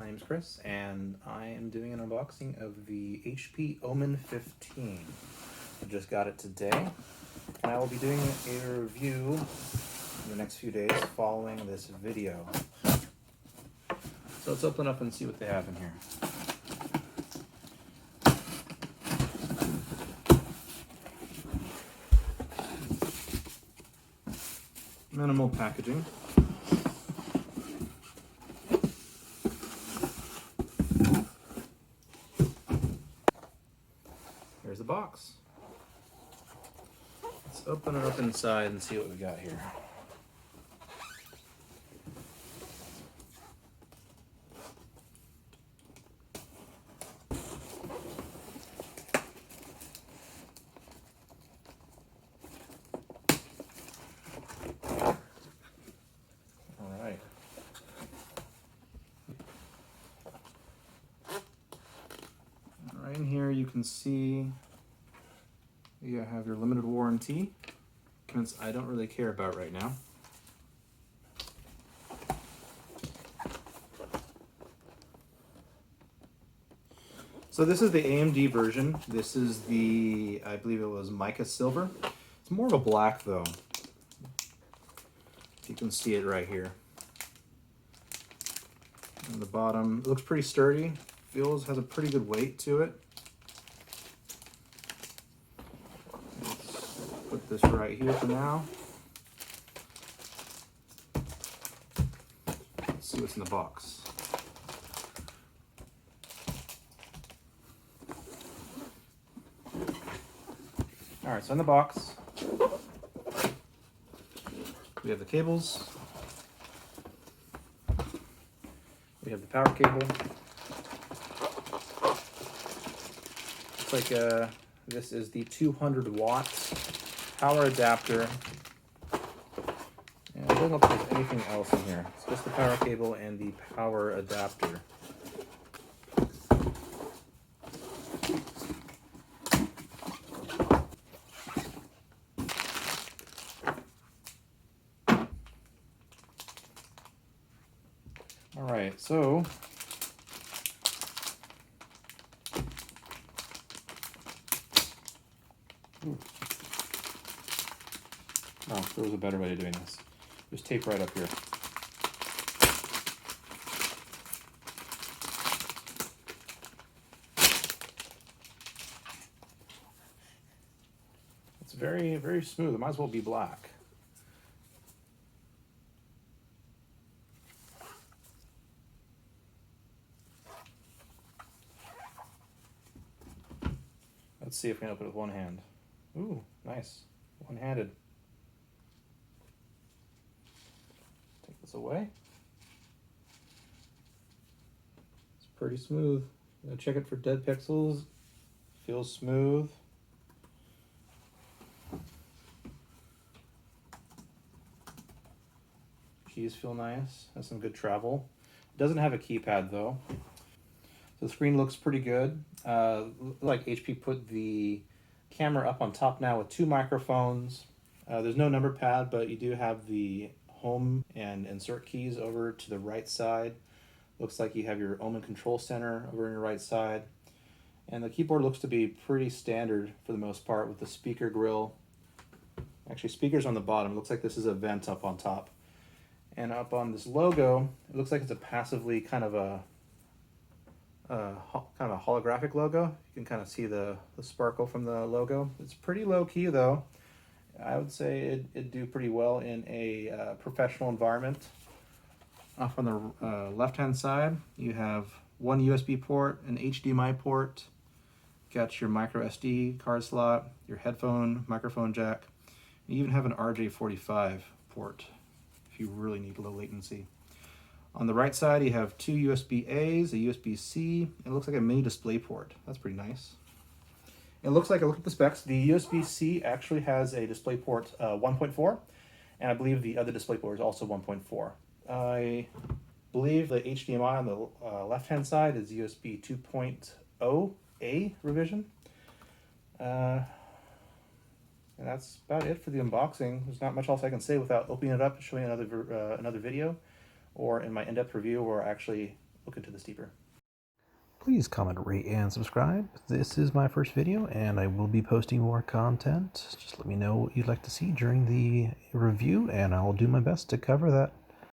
My name is Chris, and I am doing an unboxing of the HP OMEN 15. I just got it today, and I will be doing a review in the next few days following this video. So let's open up and see what they have in here. Minimal packaging. Here's the box. Let's open it up inside and see what we got here. Right in here you can see you have your limited warranty, which I don't really care about right now. So this is the AMD version. This is the, I believe it was mica silver. It's more of a black though. You can see it right here. On the bottom, it looks pretty sturdy. Has a pretty good weight to it. Let's put this right here for now. Let's see what's in the box. All right, so in the box, we have the cables. We have the power cable. Looks like this is the 200-watt power adapter. And it doesn't look like there's anything else in here. It's just the power cable and the power adapter. All right, so oh, there was a better way of doing this. Just tape right up here. It's very, very smooth. It might as well be black. Let's see if we can open it with one hand. Ooh, nice. One-handed. Take this away. It's pretty smooth. Check it for dead pixels. Feels smooth. Keys feel nice. Has some good travel. It doesn't have a keypad though. The screen looks pretty good. Like HP put the camera up on top now with 2 microphones. There's no number pad, but you do have the home and insert keys over to the right side. Looks like you have your OMEN control center over on your right side. And the keyboard looks to be pretty standard for the most part with the speaker grill. Actually, speakers on the bottom. It looks like this is a vent up on top. And up on this logo, it looks like it's a passively kind of a holographic logo. You can kind of see the sparkle from the logo. It's pretty low key though. I would say it'd do pretty well in a professional environment. Off on the left hand side, you have one USB port, an HDMI port, got your micro SD card slot, your headphone, microphone jack. You even have an RJ45 port if you really need low latency. On the right side, you have 2 USB-A's, a USB-C. It looks like a mini display port. That's pretty nice. It looks like, I look at the specs, the USB-C actually has a display port 1.4, and I believe the other display port is also 1.4. I believe the HDMI on the left-hand side is USB 2.0A revision. And that's about it for the unboxing. There's not much else I can say without opening it up and showing another video, or in my in-depth review where I actually look into this deeper. Please comment, rate, and subscribe. This is my first video, and I will be posting more content. Just let me know what you'd like to see during the review, and I'll do my best to cover that.